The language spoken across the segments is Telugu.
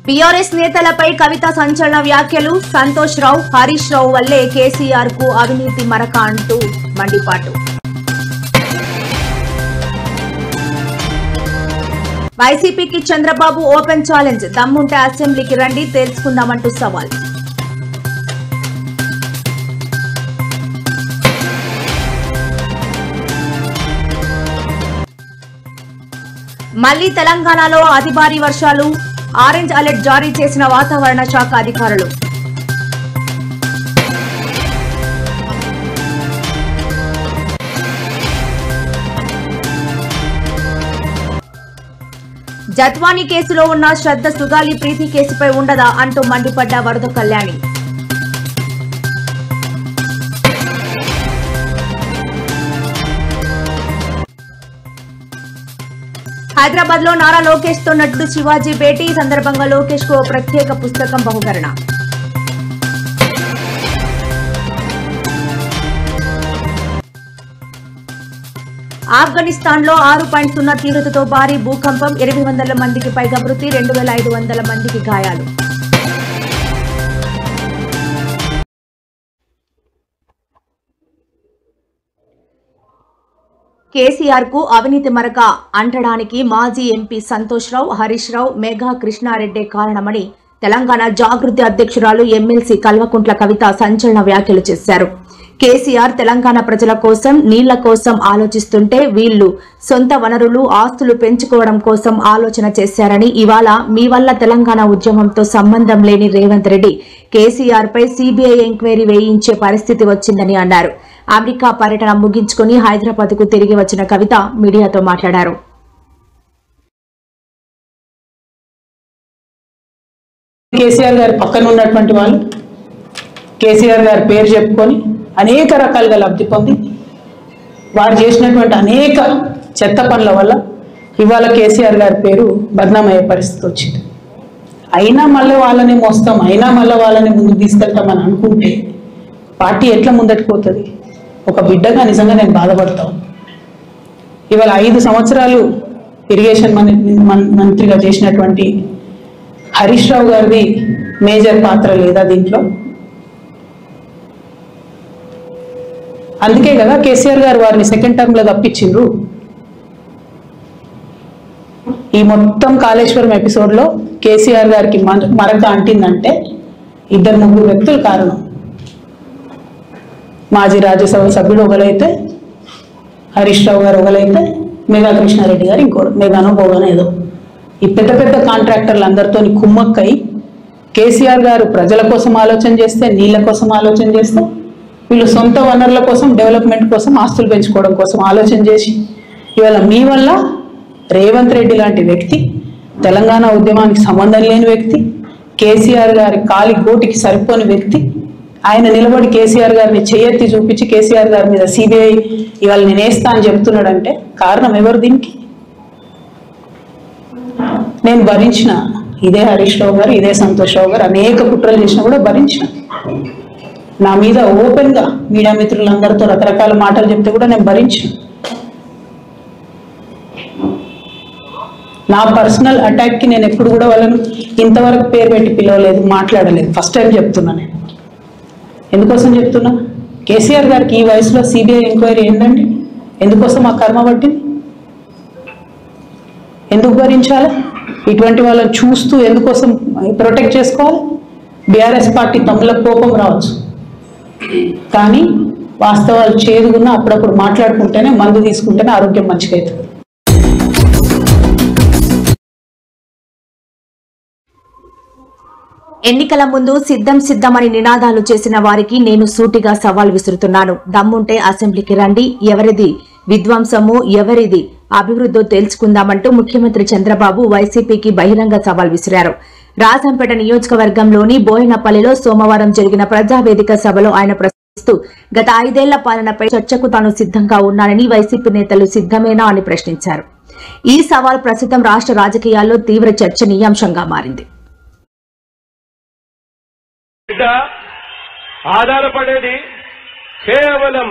టీఆర్ఎస్ నేతలపై కవిత సంచలన వ్యాఖ్యలు. సంతోష్ రావు, హరీష్ రావు వల్లే కేసీఆర్ కు అవినీతి మరక అంటూ మండిపాటు. వైసీపీకి చంద్రబాబు ఓపెన్ ఛాలెంజ్. దమ్ముంటే అసెంబ్లీకి రండి, తెలుసుకుందామంటూ సవాల్. మళ్లీ తెలంగాణలో అతి భారీ వర్షాలు. ఆరెంజ్ అలర్ట్ జారీ చేసిన వాతావరణ శాఖ అధికారులు. జత్వానీ కేసులో ఉన్న శ్రద్ధ సుగాలి ప్రీతి కేసుపై ఉండదా అంటూ మండిపడ్డ వరద కళ్యాణి. హైదరాబాద్ లో నారా లోకేష్ తో నటుడు శివాజీ భేటీ. ఈ సందర్భంగా లోకేష్ కు ప్రత్యేక పుస్తకం బహుకరణ. ఆఫ్ఘనిస్తాన్ లో 6.0 తీవ్రతతో భారీ భూకంపం. 800 మందికి పైగా మృతి, 2500 మందికి గాయాలు. కేసీఆర్ కు అవినీతి మరక అంటడానికి మాజీ ఎంపీ సంతోష్ రావు, హరీష్ రావు, మేఘా కృష్ణారెడ్డి కారణమని తెలంగాణ జాగృతి అధ్యక్షురాలు ఎమ్మెల్సీ కల్వకుంట్ల కవిత సంచలన వ్యాఖ్యలు చేశారు. కేసీఆర్ తెలంగాణ ప్రజల కోసం, నీళ్ల కోసం ఆలోచిస్తుంటే వీళ్లు సొంత వనరులు, ఆస్తులు పెంచుకోవడం కోసం ఆలోచన చేశారని, ఇవాళ మీ వల్ల తెలంగాణ ఉద్యమంతో సంబంధం లేని రేవంత్ రెడ్డి కేసీఆర్ పై సీబీఐ ఎంక్వైరీ వేయించే పరిస్థితి వచ్చిందని అన్నారు. అమెరికా పర్యటన ముగించుకుని హైదరాబాద్ కు తిరిగి వచ్చిన కవిత మీడియాతో మాట్లాడారు. కేసీఆర్ గారి పక్కన ఉన్నటువంటి వాళ్ళు కేసీఆర్ గారి పేరు చెప్పుకొని అనేక రకాలుగా లబ్ధి పొంది వారు చేసినటువంటి అనేక చెత్త పనుల వల్ల ఇవాళ కేసీఆర్ గారి పేరు బద్నామయ్యే పరిస్థితి వచ్చింది. అయినా మళ్ళీ వాళ్ళని మోస్తాం, అయినా మళ్ళీ వాళ్ళని ముందుకు తీసుకెళ్తామని అనుకుంటే పార్టీ ఎట్లా ముందటికి పోతుంది? ఒక బిడ్డగా నిజంగా నేను బాధపడతాను. ఇవాళ 5 సంవత్సరాలు ఇరిగేషన్ మంత్రిగా చేసినటువంటి హరీష్ రావు గారిది మేజర్ పాత్ర లేదా దీంట్లో? అందుకే కదా కేసీఆర్ గారు వారిని సెకండ్ టర్మ్ లో తప్పించిండ్రు. ఈ మొత్తం కాళేశ్వరం ఎపిసోడ్ లో కేసీఆర్ గారికి మరక అంటిందంటే 2-3 వ్యక్తులు కారణం. మాజీ రాజ్యసభ సభ్యుడు ఒకలైతే, హరీష్ రావు గారు ఒకలైతే, మేఘా కృష్ణారెడ్డి గారు ఇంకోటి, మేఘానో పోగానో ఏదో. ఈ పెద్ద పెద్ద కాంట్రాక్టర్లు అందరితో కుమ్మక్కై కేసీఆర్ గారు ప్రజల కోసం ఆలోచన చేస్తే, నీళ్ల కోసం ఆలోచన చేస్తే, వీళ్ళు సొంత వనరుల కోసం, డెవలప్మెంట్ కోసం, ఆస్తులు పెంచుకోవడం కోసం ఆలోచన చేసి ఇవాళ మీ వల్ల రేవంత్ రెడ్డి లాంటి వ్యక్తి, తెలంగాణ ఉద్యమానికి సంబంధం లేని వ్యక్తి, కేసీఆర్ గారి కాలి గోటికి సరిపోని వ్యక్తి, ఆయన నిలబడి కేసీఆర్ గారిని చేయెత్తి చూపించి కేసీఆర్ గారి మీద సిబిఐ ఇవాళ నేను వేస్తా అని చెప్తున్నాడంటే కారణం ఎవరు దీనికి? నేను భరించిన, ఇదే హరీష్ రావు గారు, ఇదే సంతోష్ రావు గారు అనేక కుట్రలు చేసినా కూడా భరించిన. నా మీద ఓపెన్ గా మీడియా మిత్రులందరితో రకరకాల మాటలు చెప్తే కూడా నేను భరించిన. నా పర్సనల్ అటాక్ కి నేను ఎప్పుడు కూడా వాళ్ళను ఇంతవరకు పేరు పెట్టి పిలవలేదు, మాట్లాడలేదు. ఫస్ట్ టైం చెప్తున్నా. నేను ఎందుకోసం చెప్తున్నా? కేసీఆర్ గారికి ఈ వయసులో సిబిఐ ఎంక్వైరీ ఏందండి? ఎందుకోసం ఆ కర్మ పట్టింది? ఎందుకు భరించాలి? ఇటువంటి వాళ్ళని చూస్తూ ఎందుకోసం ప్రొటెక్ట్ చేసుకోవాలి? బీఆర్ఎస్ పార్టీ తమల కోపం రావచ్చు, కానీ వాస్తవాలు చేదుగున్నా అప్పుడప్పుడు మాట్లాడుకుంటేనే, మందు తీసుకుంటేనే ఆరోగ్యం మంచిగా అవుతుంది. ఎన్నికల ముందు సిద్ధం సిద్ధమని నినాదాలు చేసిన వారికి నేను సూటిగా సవాల్ విసురుతున్నాను. దమ్ముంటే అసెంబ్లీకి రండి, ఎవరిది విధ్వంసమో ఎవరిది అభివృద్ధో తెలుసుకుందామంటూ ముఖ్యమంత్రి చంద్రబాబు వైసీపీకి బహిరంగ సవాల్ విసిరారు. రాజంపేట నియోజకవర్గంలోని బోయినపల్లిలో సోమవారం జరిగిన ప్రజావేదిక సభలో ఆయన ప్రశ్నిస్తూ గత 5 ఏళ్ల పాలనపై చర్చకు తాను సిద్ధంగా ఉన్నానని, వైసీపీ నేతలు సిద్ధమేనా అని ప్రశ్నించారు. ఈ సవాల్ ప్రస్తుతం రాష్ట్ర రాజకీయాల్లో తీవ్ర చర్చనీయాంశంగా మారింది. ఆధారపడేది కేవలం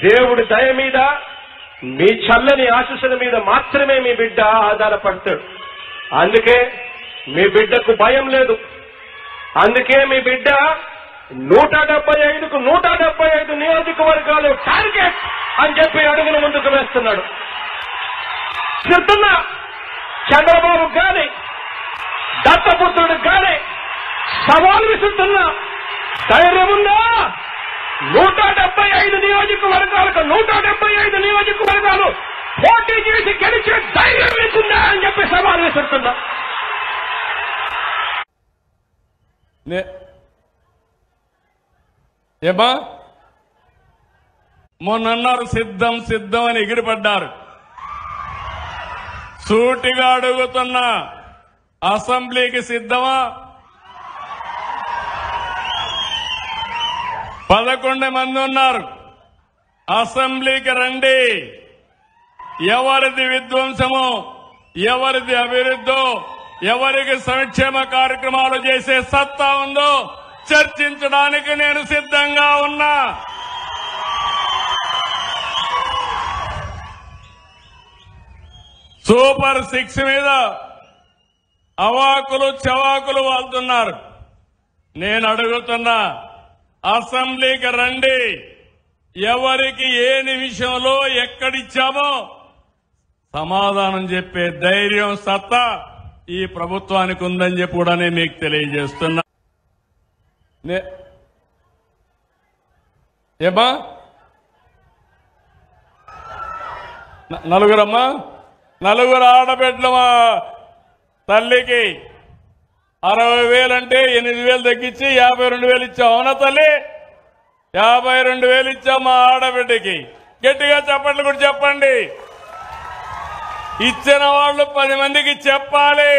దేవుడి దయ మీద, మీ చల్లని ఆశీస్సుల మీద మాత్రమే మీ బిడ్డ ఆధారపడతాడు. అందుకే మీ బిడ్డకు భయం లేదు. అందుకే మీ బిడ్డ 175కు 175 నియోజకవర్గాలు టార్గెట్ అని చెప్పి అడుగులు ముందుకు వేస్తున్నాడు. చెప్తున్నా, చంద్రబాబు గాని దత్తపుత్రుడు గాని సవాల్ విసురుతున్నా, ధైర్యం ఉందా? 175 నియోజకవర్గాలకు 175 నియోజకవర్గాలు పోటీ చేసి గెలిచే ధైర్యం లేకుండా అని చెప్పి సవాల్ విసురుతున్నా. ఏమా మొన్నన్నారు సిద్ధం సిద్ధం అని ఎగిరిపడ్డారు. సూటిగా అడుగుతున్నా, అసెంబ్లీకి సిద్ధమా? 11 మంది ఉన్నారు. అసెంబ్లీకి రండి. ఎవరిది విధ్వంసమో, ఎవరిది అభివృద్ధో, ఎవరికి సంక్షేమ కార్యక్రమాలు చేసే సత్తా ఉందో చర్చించడానికి నేను సిద్ధంగా ఉన్నా. సూపర్ 6 మీద అవాకులు చవాకులు వాళ్తున్నారు. నేను అడుగుతున్నా, అసెంబ్లీకి రండి. ఎవరికి ఏ నిమిషంలో ఎక్కడిచ్చామో సమాధానం చెప్పే ధైర్యం సత్తా ఈ ప్రభుత్వానికి ఉందని చెప్పి కూడా నేను మీకు తెలియజేస్తున్నా. ఏమా నలుగురమ్మా, 4 ఆడబిడ్డలమా తల్లికి 60,000 అంటే 8,000 తగ్గించి 52,000 ఇచ్చాం. అవునా తల్లి? 52,000 ఇచ్చాం మా ఆడబిడ్డకి. గట్టిగా చెప్పండి కూడా చెప్పండి. ఇచ్చిన వాళ్ళు 10 మందికి చెప్పాలి.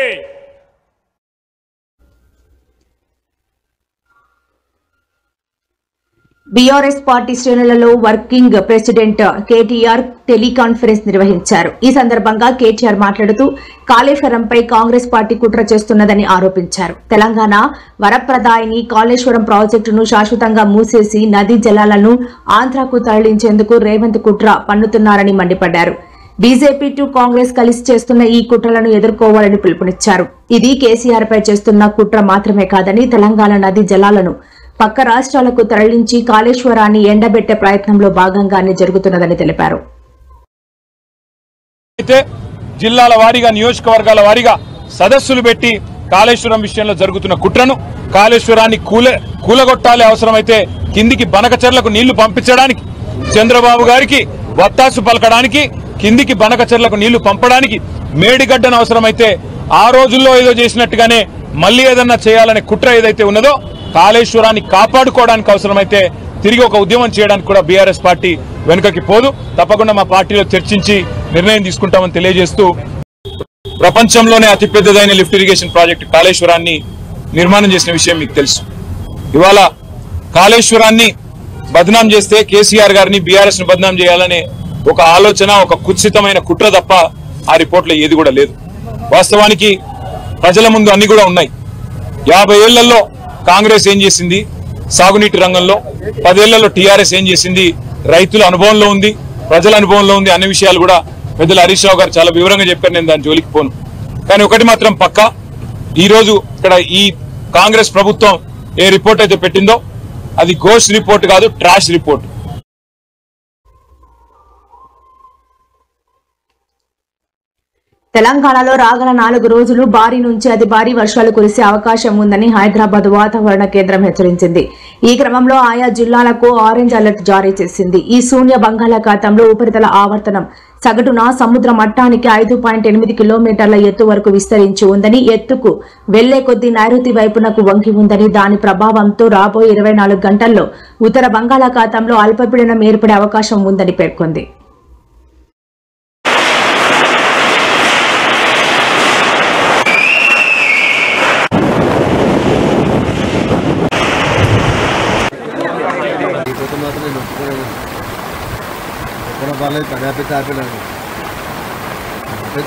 బీఆర్ఎస్ పార్టీ శ్రేణులలో వర్కింగ్ ప్రెసిడెంట్ కేటీఆర్ టెలికాన్ఫరెన్స్ నిర్వహించారు. ఈ సందర్భంగా కేటీఆర్ మాట్లాడుతూ కాళేశ్వరంపై కాంగ్రెస్ పార్టీ కుట్ర చేస్తున్నదని ఆరోపించారు. తెలంగాణ వరప్రదాయిని కాళేశ్వరం ప్రాజెక్టును శాశ్వతంగా మూసేసి నదీ జలాలను ఆంధ్రాకు తరలించేందుకు రేవంత్ కుట్ర పన్నుతున్నారని మండిపడ్డారు. బీజేపీ టు కాంగ్రెస్ కలిసి చేస్తున్న ఈ కుట్రలను ఎదుర్కోవాలని పిలుపునిచ్చారు. ఇది కేసీఆర్ పై చేస్తున్న కుట్ర మాత్రమే కాదని తెలంగాణ నదీ జలాలను పక్క రాష్ట్రాలకు తరలించి కాళేశ్వరాన్ని ఎండబెట్టే ప్రయత్నంలో భాగంగానే జరుగుతున్నదని తెలిపారు. అయితే జిల్లాల వారీగా నియోజకవర్గాల వారీగా సదస్సులు పెట్టి కాళేశ్వరం విషయంలో జరుగుతున్న కుట్రను, కాళేశ్వరాన్ని కూలగొట్టాలి, అవసరమైతే కిందికి బనకచెర్లకు నీళ్లు పంపించడానికి, చంద్రబాబు గారికి వత్తాసు పలకడానికి, కిందికి బనకచెర్లకు నీళ్లు పంపడానికి, మేడిగడ్డను అవసరమైతే ఆ రోజుల్లో ఏదో చేసినట్టుగానే మళ్లీ ఏదన్నా చేయాలనే కుట్ర ఏదైతే ఉన్నదో, కాళేశ్వరాన్ని కాపాడుకోవడానికి అవసరమైతే తిరిగి ఒక ఉద్యమం చేయడానికి కూడా బీఆర్ఎస్ పార్టీ వెనుకకి పోదు. తప్పకుండా మా పార్టీలో చర్చించి నిర్ణయం తీసుకుంటామని తెలియజేస్తూ, ప్రపంచంలోనే అతిపెద్దదైన లిఫ్ట్ ఇరిగేషన్ ప్రాజెక్టు కాళేశ్వరాన్ని నిర్మాణం చేసిన విషయం మీకు తెలుసు. ఇవాళ కాళేశ్వరాన్ని బదనాం చేస్తే కేసీఆర్ గారిని, బీఆర్ఎస్ ను బదనాం చేయాలనే ఒక ఆలోచన, ఒక కుత్సితమైన కుట్ర తప్ప ఆ రిపోర్ట్లో ఏది కూడా లేదు. వాస్తవానికి ప్రజల ముందు అన్ని కూడా ఉన్నాయి. 50 ఏళ్లలో కాంగ్రెస్ ఏం చేసింది సాగునీటి రంగంలో, 10 ఏళ్లలో టీఆర్ఎస్ ఏం చేసింది రైతుల అనుభవంలో ఉంది, ప్రజల అనుభవంలో ఉంది అనే విషయాలు కూడా పెద్దలు హరీష్ రావు గారు చాలా వివరంగా చెప్పారు. నేను దాని జోలికి పోను. కానీ ఒకటి మాత్రం పక్కా, ఈ రోజు ఇక్కడ ఈ కాంగ్రెస్ ప్రభుత్వం ఏ రిపోర్ట్ అయితే పెట్టిందో అది గోష్ రిపోర్ట్ కాదు, ట్రాష్ రిపోర్ట్. తెలంగాణలో రాగల 4 రోజులు భారీ నుంచి అతి భారీ వర్షాలు కురిసే అవకాశం ఉందని హైదరాబాద్ వాతావరణ కేంద్రం హెచ్చరించింది. ఈ క్రమంలో ఆయా జిల్లాలకు ఆరెంజ్ అలర్ట్ జారీ చేసింది. ఈ శూన్య బంగాళాఖాతంలో ఉపరితల ఆవర్తనం సగటున సముద్ర మట్టానికి 5.8 కిలోమీటర్ల ఎత్తు వరకు విస్తరించి ఉందని, ఎత్తుకు వెళ్లే కొద్దీ నైరుతి వైపునకు వంగి ఉందని, దాని ప్రభావంతో రాబోయే 24 గంటల్లో ఉత్తర బంగాళాఖాతంలో అల్పపీడనం ఏర్పడే అవకాశం ఉందని పేర్కొంది.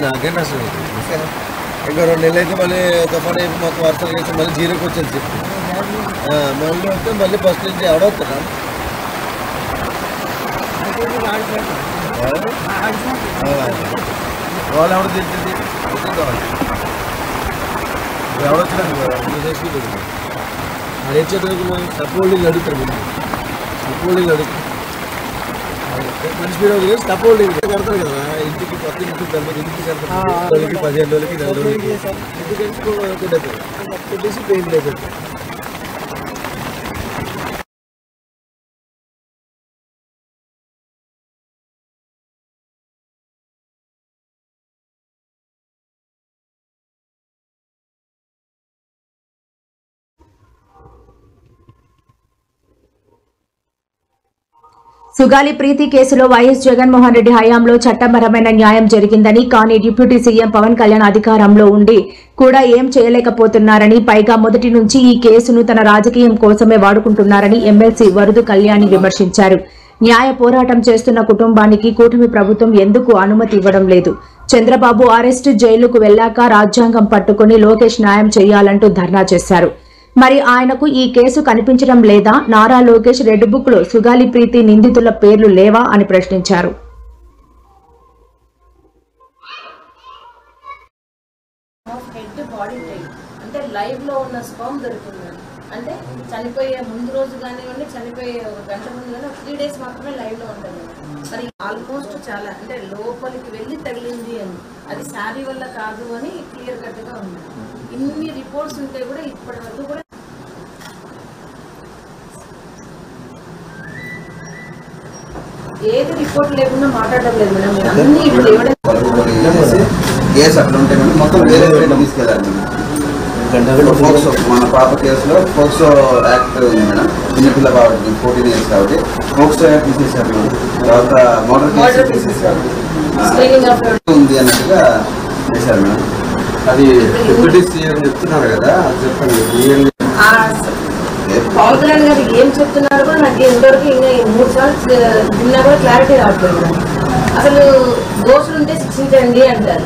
నాకేంటి అసలు ఇంకా 2 నెలలు అయితే మళ్ళీ తుఫాను అయిపోయి మొత్తం వర్షాలు వేసి మళ్ళీ జీరోకి వచ్చేది చెప్పి మళ్ళీ వస్తే మళ్ళీ ఫస్ట్ నుంచి ఎవడవుతారా వాళ్ళు ఎవరు తెలిసింది ఎవడొచ్చినట్టు అది వచ్చేటప్పుడు సపోల్డింగ్ అడుగుతారు సపోల్డింగ్ అడుగుతారు మనిషి మీద సపోల్డింగ్ కడతారు కదా ఇంటికి 10 ఇంటికి ఇంటికి కడతారు 15 రోజులకి 4 రోజులకి ఇంటికి తెలుసుకో పెయిన్ లేదు. సుగాలి ప్రీతి కేసులో వైఎస్ జగన్మోహన్ రెడ్డి హయాంలో చట్టపరమైన న్యాయం జరిగిందని, కానీ డిప్యూటీ సీఎం పవన్ కళ్యాణ్ అధికారంలో ఉండి కూడా ఏం చేయలేకపోతున్నారని, పైగా మొదటి నుంచి ఈ కేసును తన రాజకీయం కోసమే వాడుకుంటున్నారని ఎమ్మెల్సీ వరదు కళ్యాణి విమర్శించారు. న్యాయ పోరాటం చేస్తున్న కుటుంబానికి కూటమి ప్రభుత్వం ఎందుకు అనుమతి ఇవ్వడం లేదు? చంద్రబాబు అరెస్టు జైలుకు వెళ్లాక రాజ్యాంగం పట్టుకుని లోకేష్ న్యాయం చేయాలంటూ ధర్నా చేశారు. మరి ఆయనకు ఈ కేసు కనిపించడం లేదా? నారా లోకేష్ రెడ్ బుక్ లో సుగాలి ప్రీతి నిందితుల పేర్లు లేవా అని ప్రశ్నించారు. అంటే లైవ్ లో ఉన్న స్పర్మ్ దొరికింది. అంటే చనిపోయే ముందు రోజు కానివ్వండి, చనిపోయే ఒక గంట ముందు కానీ 3 days మాత్రమే లైవ్ లో ఉంటుంది. మరి ఆల్మోస్ట్ చాలా అంటే లోపలికి వెళ్ళి తగిలింది అని, అది శారీ వల్ల కాదు అని క్లియర్ కట్ గా ఉంది. ఇన్ని రిపోర్ట్స్ ఉంటే కూడా ఇప్పటి వరకు కూడా ఏది రిపోర్ట్ లేకుండా మాట్లాడడం లేదు మేడం. అన్ని కేసు అట్లా ఉంటే మొత్తం వేరే తీసుకెళ్ళాలి మేడం. ఫోక్సో మన పాప కేసులో ఫోక్సో యాక్ట్ ఉంది మేడం. చిన్నపిల్ల కాబట్టి 14 years కాబట్టి ఫోక్సో యాక్ట్ తీసేసారు మేడం. తర్వాత మోటార్ కేసు తీసేసారు ఉంది అన్నట్టుగా చేశారు మేడం. అది డిప్యూటీ సీఎం చెప్తున్నారు కదా, చెప్పండి. పవన్ కళ్యాణ్ గారు ఏం చెప్తున్నారు కూడా నాకు ఇంతవరకు ఇంకా 3 సార్లు తిన్నా కూడా క్లారిటీ రావట్లేదు. అసలు దోషులు ఉంటే శిక్షించండి అంటారు,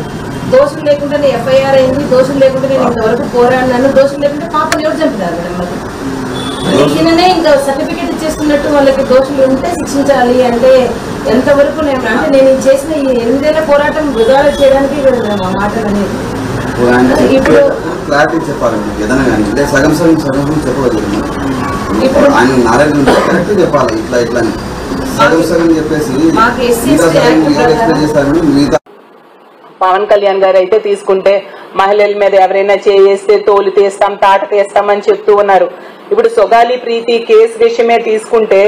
దోషులు లేకుండానే ఎఫ్ఐఆర్ అయింది, దోషులు లేకుంటే నేను ఇంతవరకు పోరాడినాను, దోషులు లేకుంటే పాపను ఎవరు చంపుతారు మేడం? మరి ఈయననే ఇంకా సర్టిఫికేట్ ఇచ్చేస్తున్నట్టు వాళ్ళకి దోషులు ఉంటే శిక్షించాలి అంటే ఎంతవరకు నేను అంటే నేను చేసిన ఈ 8 ఏళ్ల పోరాటం వృధా చేయడానికి మా మాటలు అనేది ఇప్పుడు క్లారిటీ చెప్పాలండి. ఏదైనా కానీ సగం చెప్పగలుగుతున్నాం. ఇప్పుడు ఆయన నారాయణ కరెక్ట్ చెప్పాలి, ఇట్లా ఇట్లా సగం సగం చెప్పేసి చేస్తారని మిగతా. పవన్ కళ్యాణ్ గారు అయితే తీసుకుంటే మహిళల మీద ఎవరైనా చేస్తే తోలు తీస్తాం, తాట తీస్తామని చెప్తూ ఉన్నారు. ఇప్పుడు సుగాలి ప్రీతి కేసు విషయమే తీసుకుంటే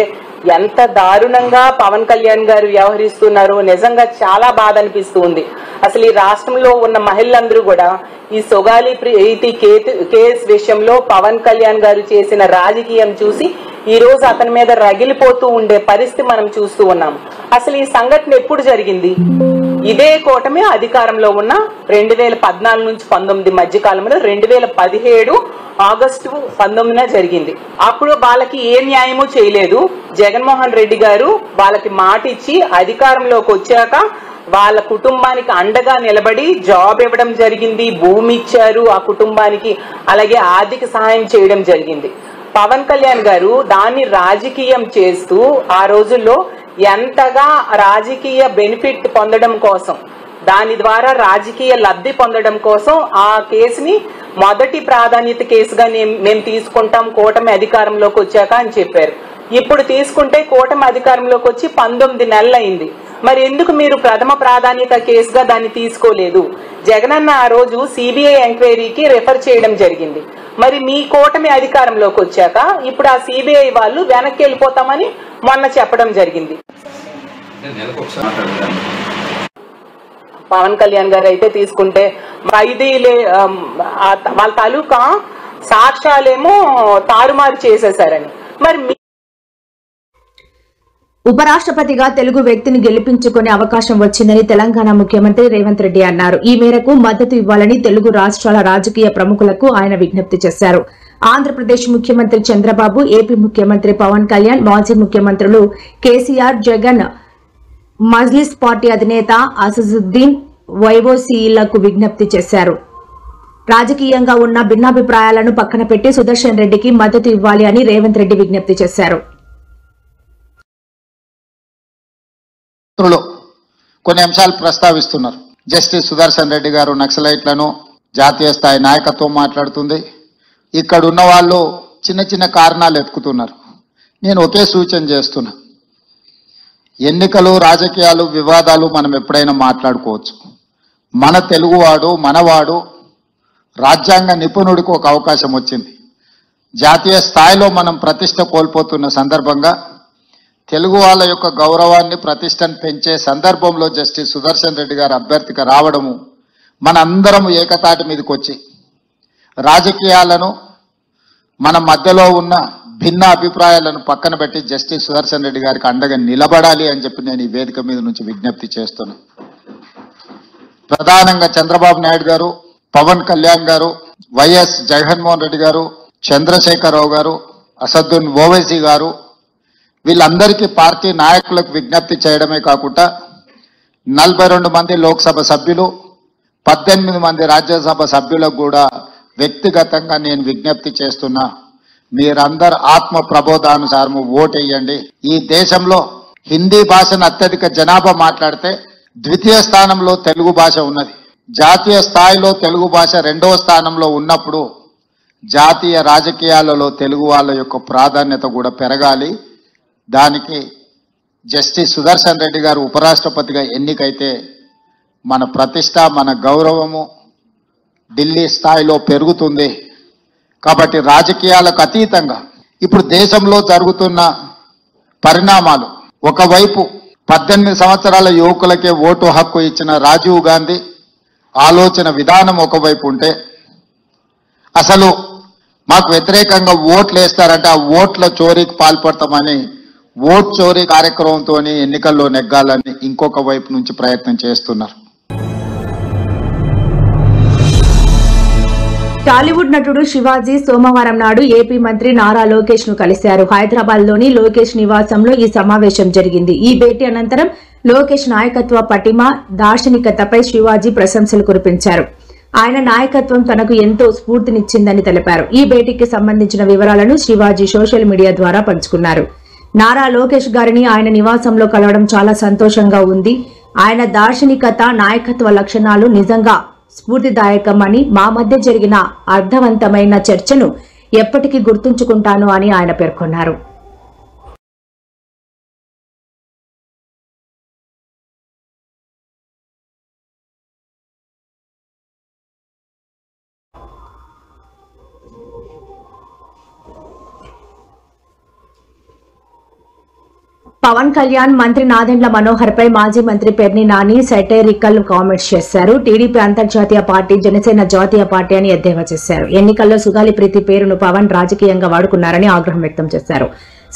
ఎంత దారుణంగా పవన్ కళ్యాణ్ గారు వ్యవహరిస్తున్నారు. నిజంగా చాలా బాధ అనిపిస్తూ ఉంది. అసలు ఈ రాష్ట్రంలో ఉన్న మహిళలందరూ కూడా ఈ సుగాలి ప్రీతి కేసు విషయంలో పవన్ కళ్యాణ్ గారు చేసిన రాజకీయం చూసి ఈ రోజు అతని మీద రగిలిపోతూ ఉండే పరిస్థితి మనం చూస్తూ ఉన్నాం. అసలు ఈ సంఘటన ఎప్పుడు జరిగింది? ఇదే కూటమి అధికారంలో ఉన్న 2014 నుంచి 19 మధ్య కాలంలో 2017 ఆగస్టు 19న జరిగింది. అప్పుడు వాళ్ళకి ఏ న్యాయము చేయలేదు. జగన్మోహన్ రెడ్డి గారు వాళ్ళకి మాట ఇచ్చి అధికారంలోకి వచ్చాక వాళ్ళ కుటుంబానికి అండగా నిలబడి జాబ్ ఇవ్వడం జరిగింది, భూమి ఇచ్చారు ఆ కుటుంబానికి, అలాగే ఆర్థిక సహాయం చేయడం జరిగింది. పవన్ కళ్యాణ్ గారు దాన్ని రాజకీయం చేస్తూ ఆ రోజుల్లో ఎంతగా రాజకీయ బెనిఫిట్ పొందడం కోసం, దాని ద్వారా రాజకీయ లబ్ధి పొందడం కోసం ఆ కేసుని మొదటి ప్రాధాన్యత కేసుగా మేము తీసుకుంటాం కూటమి అధికారంలోకి వచ్చాక అని చెప్పారు. ఇప్పుడు తీసుకుంటే కూటమి అధికారంలోకి వచ్చి 19 నెలలు అయింది. మరి ఎందుకు మీరు ప్రథమ ప్రాధాన్యత కేసుగా దాన్ని తీసుకోలేదు? జగనన్న ఆ రోజు సిబిఐ ఎంక్వైరీకి రెఫర్ చేయడం జరిగింది. మరి మీ కూటమి అధికారంలోకి వచ్చాక ఇప్పుడు ఆ సిబిఐ వాళ్ళు వెనక్కి వెళ్ళిపోతామని మొన్న చెప్పడం జరిగింది. పవన్ కళ్యాణ్ గారు అయితే తీసుకుంటే ఖైదీలే వాళ్ళ తాలూకా సాక్ష్యాలేమో తారుమారు చేసేశారని. మరి ఉపరాష్ట్రపతిగా తెలుగు వ్యక్తిని గెలిపించుకునే అవకాశం వచ్చిందని తెలంగాణ ముఖ్యమంత్రి రేవంత్ రెడ్డి అన్నారు. ఈ మేరకు మద్దతు ఇవ్వాలని తెలుగు రాష్ట్రాల రాజకీయ ప్రముఖులకు ఆయన విజ్ఞప్తి చేశారు. ఆంధ్రప్రదేశ్ ముఖ్యమంత్రి చంద్రబాబు, ఏపీ ముఖ్యమంత్రి పవన్ కళ్యాణ్, మాజీ ముఖ్యమంత్రులు కేసీఆర్, జగన్, మజ్లిస్ పార్టీ అధినేత అసదుద్దీన్ వైవోసీలకు విజ్ఞప్తి చేశారు. రాజకీయంగా ఉన్న భిన్నాభిప్రాయాలను పక్కన పెట్టి సుదర్శన్ రెడ్డికి మద్దతు ఇవ్వాలి అని రేవంత్ రెడ్డి విజ్ఞప్తి చేశారు. కొన్ని అంశాలు ప్రస్తావిస్తున్నారు. జస్టిస్ సుదర్శన్ రెడ్డి గారు నక్సలైట్లను జాతీయ స్థాయి నాయకత్వం మాట్లాడుతుంది. ఇక్కడ ఉన్న వాళ్ళు చిన్న చిన్న కారణాలు ఎత్తుకుతున్నారు. నేను ఒకే సూచన చేస్తున్నా, ఎన్నికలు, రాజకీయాలు, వివాదాలు మనం ఎప్పుడైనా మాట్లాడుకోవచ్చు. మన తెలుగువాడు, మనవాడు, రాజ్యాంగ నిపుణుడికి ఒక అవకాశం వచ్చింది. జాతీయ స్థాయిలో మనం ప్రతిష్ట కోల్పోతున్న సందర్భంగా తెలుగు వాళ్ళ యొక్క గౌరవాన్ని, ప్రతిష్టను పెంచే సందర్భంలో జస్టిస్ సుదర్శన్ రెడ్డి గారు అభ్యర్థిగా రావడము, మనందరం ఏకతాటి మీదకి వచ్చి రాజకీయాలను, మన మధ్యలో ఉన్న భిన్న అభిప్రాయాలను పక్కన పెట్టి జస్టిస్ సుదర్శన్ రెడ్డి గారికి అండగా నిలబడాలి అని చెప్పి నేను ఈ వేదిక మీద నుంచి విజ్ఞప్తి చేస్తున్నా. ప్రధానంగా చంద్రబాబు నాయుడు గారు, పవన్ కళ్యాణ్ గారు, వైఎస్ జగన్మోహన్ రెడ్డి గారు, చంద్రశేఖరరావు గారు, అసదుద్దీన్ ఓవైసీ గారు, వీళ్ళందరికీ పార్టీ నాయకులకు విజ్ఞప్తి చేయడమే కాకుండా 42 మంది లోక్సభ సభ్యులు, 18 మంది రాజ్యసభ సభ్యులకు కూడా వ్యక్తిగతంగా నేను విజ్ఞప్తి చేస్తున్నా, మీరందరూ ఆత్మ ప్రబోధానుసారము ఓటేయండి. ఈ దేశంలో హిందీ భాషను అత్యధిక జనాభా మాట్లాడితే ద్వితీయ స్థానంలో తెలుగు భాష ఉన్నది. జాతీయ స్థాయిలో తెలుగు భాష 2వ స్థానంలో ఉన్నప్పుడు జాతీయ రాజకీయాలలో తెలుగు వాళ్ళ యొక్క ప్రాధాన్యత కూడా పెరగాలి. దానికి జస్టిస్ సుదర్శన్ రెడ్డి గారు ఉపరాష్ట్రపతిగా ఎన్నికైతే మన ప్రతిష్ట, మన గౌరవము ఢిల్లీ స్థాయిలో పెరుగుతుంది. కాబట్టి రాజకీయాలకు అతీతంగా ఇప్పుడు దేశంలో జరుగుతున్న పరిణామాలు, ఒకవైపు 18 సంవత్సరాల యువకులకే ఓటు హక్కు ఇచ్చిన రాజీవ్ గాంధీ ఆలోచన విధానం ఒకవైపు ఉంటే, అసలు మాకు వ్యతిరేకంగా ఓట్లు వేస్తారంటే ఆ ఓట్ల చోరీకి పాల్పడతామని ఓట్ చోరీ కార్యక్రమంతో ఎన్నికల్లో నెగ్గాలని ఇంకొక వైపు నుంచి ప్రయత్నం చేస్తున్నారు. టాలీవుడ్ నటుడు శివాజీ సోమవారం నాడు ఏపీ మంత్రి నారా లోకేష్ ను కలిశారు. హైదరాబాద్ లోని లోకేష్ నివాసంలో ఈ సమావేశం జరిగింది. ఈ భేటీ అనంతరం లోకేష్ నాయకత్వ పటిమ, దార్శనికతపై శివాజీ ప్రశంసలు కురిపించారు. ఆయన నాయకత్వం తనకు ఎంతో స్ఫూర్తినిచ్చిందని తెలిపారు. ఈ భేటీకి సంబంధించిన వివరాలను శివాజీ సోషల్ మీడియా ద్వారా పంచుకున్నారు. నారా లోకేష్ గారిని ఆయన నివాసంలో కలవడం చాలా సంతోషంగా ఉంది. ఆయన దార్శనికత, నాయకత్వ లక్షణాలు నిజంగా స్ఫూర్తిదాయకమని, మా మధ్య జరిగిన అర్థవంతమైన చర్చను ఎప్పటికీ గుర్తుంచుకుంటాను అని ఆయన పేర్కొన్నారు. పవన్ కళ్యాణ్ మంత్రి నాదెండ్ల మనోహర్ పై మాజీ మంత్రి పెర్ని నాని సెటైరికల్ కామెంట్స్ చేశారు. టీడీపీ అంతర్జాతీయ పార్టీ, జనసేన జాతీయ పార్టీ అని ఎద్దేవా చేశారు. ఎన్నికల్లో సుగాలి ప్రీతి పేరును పవన్ రాజకీయంగా వాడుకున్నారని ఆగ్రహం వ్యక్తం చేశారు.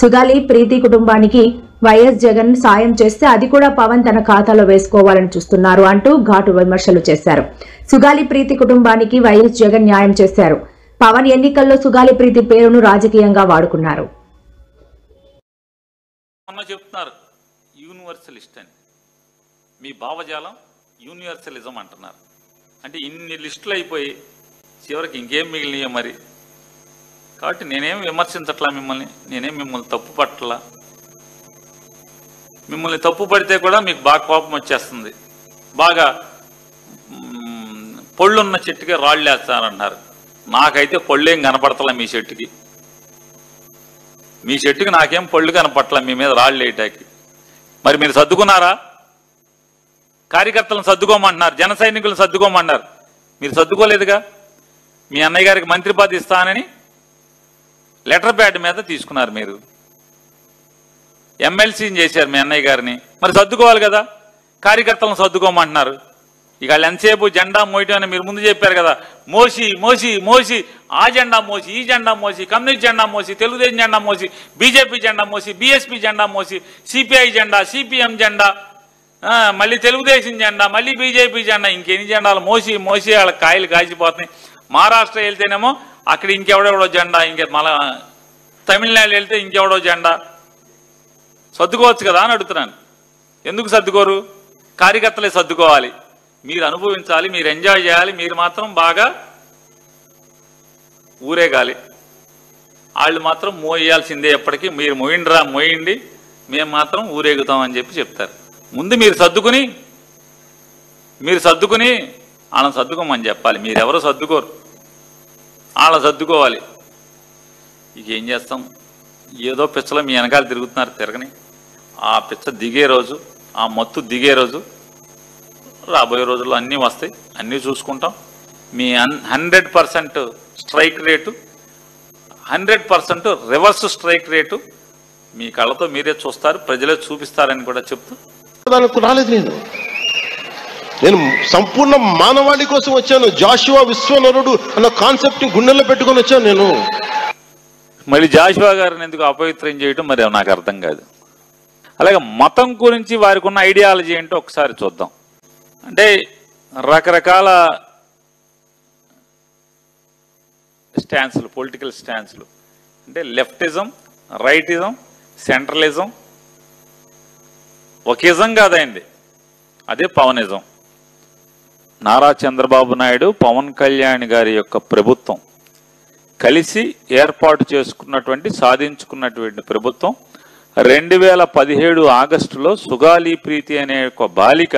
సుగాలి ప్రీతి కుటుంబానికి వైఎస్ జగన్ సాయం చేస్తే అది కూడా పవన్ తన ఖాతాలో వేసుకోవాలని చూస్తున్నారు అంటూ ఘాటు విమర్శలు చేశారు. సుగాలి ప్రీతి కుటుంబానికి వైఎస్ జగన్ న్యాయం చేశారు. పవన్ ఎన్నికల్లో సుగాలి ప్రీతి పేరును రాజకీయంగా వాడుకున్నారు. చెప్తున్నారు యూనివర్సలిస్ట్ అని, మీ భావజాలం యూనివర్సలిజం అంటున్నారు. అంటే ఇన్ని లిస్టులు అయిపోయి చివరికి ఇంకేం మిగిలినాయో మరి. కాబట్టి నేనేం విమర్శించట్లా మిమ్మల్ని, నేనేం మిమ్మల్ని తప్పు పట్టలా. మిమ్మల్ని తప్పు పడితే కూడా మీకు బాగా కోపం వచ్చేస్తుంది. బాగా పళ్ళున్న చెట్టుకి రాళ్ళు వేస్తారన్నారు. నాకైతే పళ్ళేం కనపడతలే మీ చెట్టుకి. మీ చెట్టుకి నాకేం పళ్ళు కనపట్ల మీ మీద రాళ్ళు వేయటానికి. మరి మీరు సర్దుకున్నారా? కార్యకర్తలను సర్దుకోమంటున్నారు, జన సైనికులను సర్దుకోమన్నారు. మీరు సర్దుకోలేదుగా. మీ అన్నయ్య గారికి మంత్రి పదవి ఇస్తానని లెటర్ ప్యాడ్ మీద తీసుకున్నారు. మీరు ఎమ్మెల్సీని చేశారు మీ అన్నయ్య గారిని. మరి సర్దుకోవాలి కదా. కార్యకర్తలను సర్దుకోమంటున్నారు. ఇక వాళ్ళు ఎంతసేపు జెండా మోయటం అని మీరు ముందు చెప్పారు కదా. మోసి మోసి మోసి ఆ జెండా మోసి, ఈ జెండా మోసి, కమ్యూనిస్ట్ జెండా మోసి, తెలుగుదేశం జెండా మోసి, బీజేపీ జెండా మోసి, బీఎస్పీ జెండా మోసి, సిపిఐ జెండా, సిపిఎం జెండా, మళ్ళీ తెలుగుదేశం జెండా, మళ్ళీ బీజేపీ జెండా, ఇంకెన్ని జెండాలు మోసి మోసి వాళ్ళ కాయలు కాసిపోతున్నాయి. మహారాష్ట్ర వెళ్తేనేమో అక్కడ ఇంకెవడెవడో జెండా, మళ్ళా తమిళనాడు వెళ్తే ఇంకెవడో జెండా. సర్దుకోవచ్చు కదా అని అడుగుతున్నాను. ఎందుకు సర్దుకోరు? కార్యకర్తలే సర్దుకోవాలి. మీరు అనుభవించాలి, మీరు ఎంజాయ్ చేయాలి. మీరు మాత్రం బాగా ఊరేగాలి. వాళ్ళు మాత్రం మోయాల్సిందే. ఎప్పటికీ మీరు మోయిండ్రా మోయండి, మేము మాత్రం ఊరేగుతాం అని చెప్పి చెప్తారు. ముందు మీరు సర్దుకుని వాళ్ళని సర్దుకోమని చెప్పాలి. మీరెవరో సర్దుకోరు, వాళ్ళ సర్దుకోవాలి. ఇక ఏం చేస్తాం, ఏదో పిచ్చలో మీ వెనకాల తిరుగుతున్నారు, తిరగని. ఆ పిచ్చ దిగే రోజు, ఆ మత్తు దిగే రోజు రాబోయే రోజుల్లో అన్నీ వస్తాయి, అన్నీ చూసుకుంటాం. మీ 100% strike rate, 100% reverse strike rate మీ కళ్ళతో మీరే చూస్తారు, ప్రజలే చూపిస్తారని కూడా చెప్తూ రాలేదు. నేను సంపూర్ణ మానవాళి కోసం వచ్చాను. జాషువా విశ్వనరుడు అన్న కాన్సెప్ట్ గుండెల్లో పెట్టుకొని వచ్చాను నేను. మళ్ళీ జాషువా గారిని ఎందుకు అపవిత్రం చేయడం మరి నాకు అర్థం కాదు. అలాగే మతం గురించి వారికి ఉన్న ఐడియాలజీ ఏంటో ఒకసారి చూద్దాం. అంటే రకరకాల స్టాన్స్లు, పొలిటికల్ స్టాన్స్లు, అంటే లెఫ్టిజం, రైటిజం, సెంట్రలిజం, ఒకేజం కాదైంది, అదే పవనిజం. నారా చంద్రబాబు నాయుడు, పవన్ కళ్యాణ్ గారి యొక్క ప్రభుత్వం కలిసి ఏర్పాటు చేసుకున్నటువంటి, సాధించుకున్నటువంటి ప్రభుత్వం 2017 ఆగస్టులో సుగాలి ప్రీతి అనే ఒక బాలిక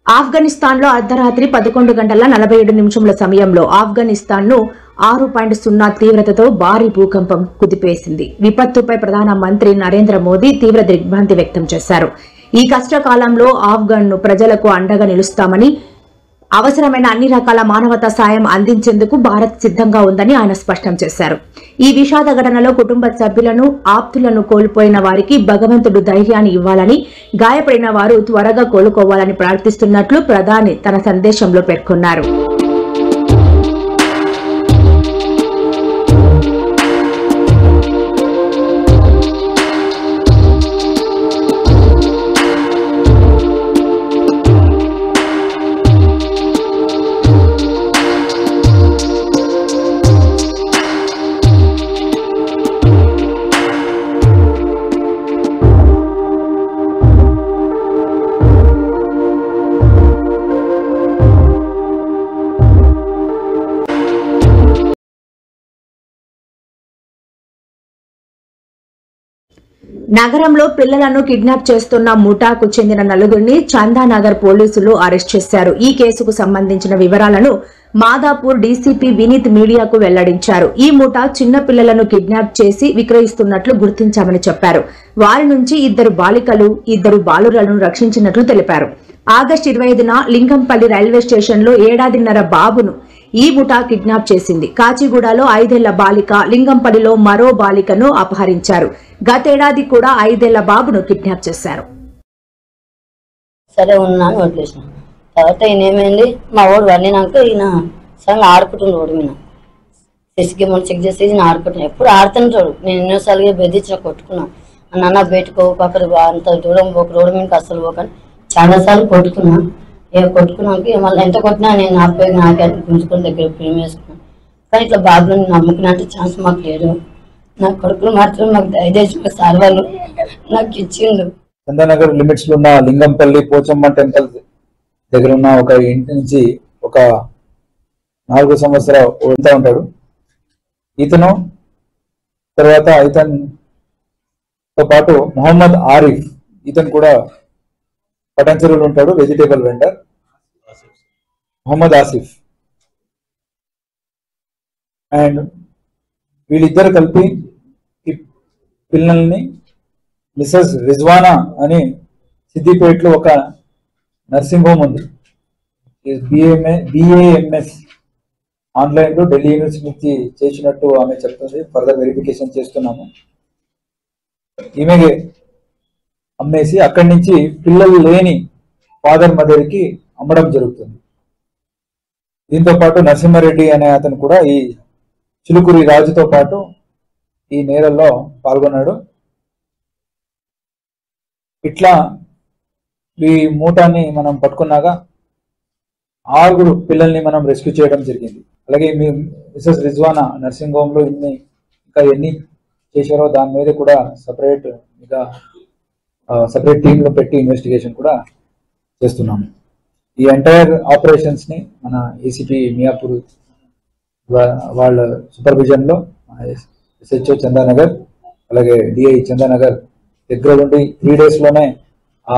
ఆఫ్ఘనిస్తాన్ లో అర్ధరాత్రి 11 గంటల 47 నిమిషముల సమయంలో ఆఫ్ఘనిస్తాన్ ను 6.0 తీవ్రతతో భారీ భూకంపం కుదిపేసింది. విపత్తుపై ప్రధానమంత్రి నరేంద్ర మోదీ తీవ్ర దిగ్భ్రాంతి వ్యక్తం చేశారు. ఈ కష్టకాలంలో ఆఫ్ఘన్ ప్రజలకు అండగా నిలుస్తామని, అవసరమైన అన్ని రకాల మానవతా సాయం అందించేందుకు భారత్ సిద్ధంగా ఉందని ఆయన స్పష్టం చేశారు. ఈ విషాద ఘటనలో కుటుంబ సభ్యులను, ఆప్తులను కోల్పోయిన వారికి భగవంతుడు ధైర్యాన్ని ఇవ్వాలని, గాయపడిన వారు త్వరగా కోలుకోవాలని ప్రార్థిస్తున్నట్లు ప్రధాని తన సందేశంలో పేర్కొన్నారు. నగరంలో పిల్లలను కిడ్నాప్ చేస్తున్న ముఠాకు చెందిన నలుగురిని చందానగర్ పోలీసులు అరెస్ట్ చేశారు. ఈ కేసుకు సంబంధించిన వివరాలను మాదాపూర్ డీసీపీ వినీత్ మీడియాకు వెల్లడించారు. ఈ ముఠా చిన్న పిల్లలను కిడ్నాప్ చేసి విక్రయిస్తున్నట్లు గుర్తించామని చెప్పారు. వారి నుంచి 2 బాలికలు, 2 బాలురలను రక్షించినట్లు తెలిపారు. ఆగస్టు 25న లింగంపల్లి రైల్వే స్టేషన్లో 7.5 బాబును ఈ ముఠా కిడ్నాప్ చేసింది. కాచిగూడలో 5 ఏళ్ల బాలిక, లింగంపల్లిలో మరో బాలికను అపహరించారు. గతేడాది కూడా 5 ఏళ్ల బాబును కిడ్నాప్ చేశారు. సరే ఉన్నాను వదిలేసిన తర్వాత ఈయన ఏమైంది, మా వాడు వండినాక ఈయన సరే ఆడుకుంటుండే వాడు మీద సిసికి మనం చెక్ చేసి ఈయన ఆడుకుంటున్నాను. ఎప్పుడు ఆడుతుంటాడు. నేను ఎన్నోసార్లుగా బెదిరించిన, కొట్టుకున్నాను. నాన్న బయటకు అక్కడ అంత దూరం పోక, రోడ్డు మీదకి అస్సలు పోకని చాలాసార్లు కొట్టుకున్నా. ఇక కొట్టుకున్నాక మళ్ళీ ఎంత కొట్టినా నేను నాకే గుంజుకొని దగ్గర ప్రేమ వేసుకున్నాను. కానీ ఇట్లా బాబుని నమ్ముకున్నట్టు ఛాన్స్ మాకు లేదు. నా కొడుకులు మాత్రం మాకు దయచేసి సార్ వాళ్ళు నాకు ఇచ్చిండు. చందానగర్ లిమిట్స్ లో ఉన్న లింగంపల్లి పోచమ్మ టెంపుల్ దగ్గర ఉన్న ఒక ఇంటి నుంచి ఒక 4 సంవత్సరాలు వెళ్తా ఉంటాడు ఇతను. తర్వాత ఇతనితో పాటు మొహమ్మద్ ఆరిఫ్, ఇతను కూడా పటంచెరువులు ఉంటాడు, vegetable vendor. Mohammed Asif and వీళ్ళిద్దరు కలిపి ఈ పిల్లల్ని మిసెస్ రిజ్వానా అని సిద్దిపేటలో ఒక నర్సింగ్ హోమ్ ఉంది, BAMS ఆన్లైన్లో ఢిల్లీ యూనివర్సిటీ నుంచి చేసినట్టు ఆమె చెప్తుంది. ఫర్దర్ వెరిఫికేషన్ చేస్తున్నాము. ఈమె అమ్మేసి అక్కడి నుంచి పిల్లలు లేని ఫాదర్ మదర్కి అమ్మడం జరుగుతుంది. దీంతో పాటు నరసింహారెడ్డి అనే అతను కూడా ఈ చిలుకూరి రాజుతో పాటు ఈ నేరల్లో పాల్గొన్నాడు. ఇట్లా ఈ మూటాన్ని మనం పట్టుకున్నాక 6 పిల్లల్ని మనం రెస్క్యూ చేయడం జరిగింది. అలాగే మీ మిసెస్ రిజ్వానా నర్సింగ్ హోమ్ లో ఇంకా ఎన్ని చేశారో దాని మీద కూడా సపరేట్ టీమ్ లో పెట్టి ఇన్వెస్టిగేషన్ కూడా చేస్తున్నాము. ఈ ఎంటైర్ ఆపరేషన్స్ ని మన ఏసీపీ మియాపూర్ వాళ్ళ సూపర్విజన్ లో SHO చందానగర్ అలాగే DI చందానగర్ దగ్గర ఉండి 3 days లోనే ఆ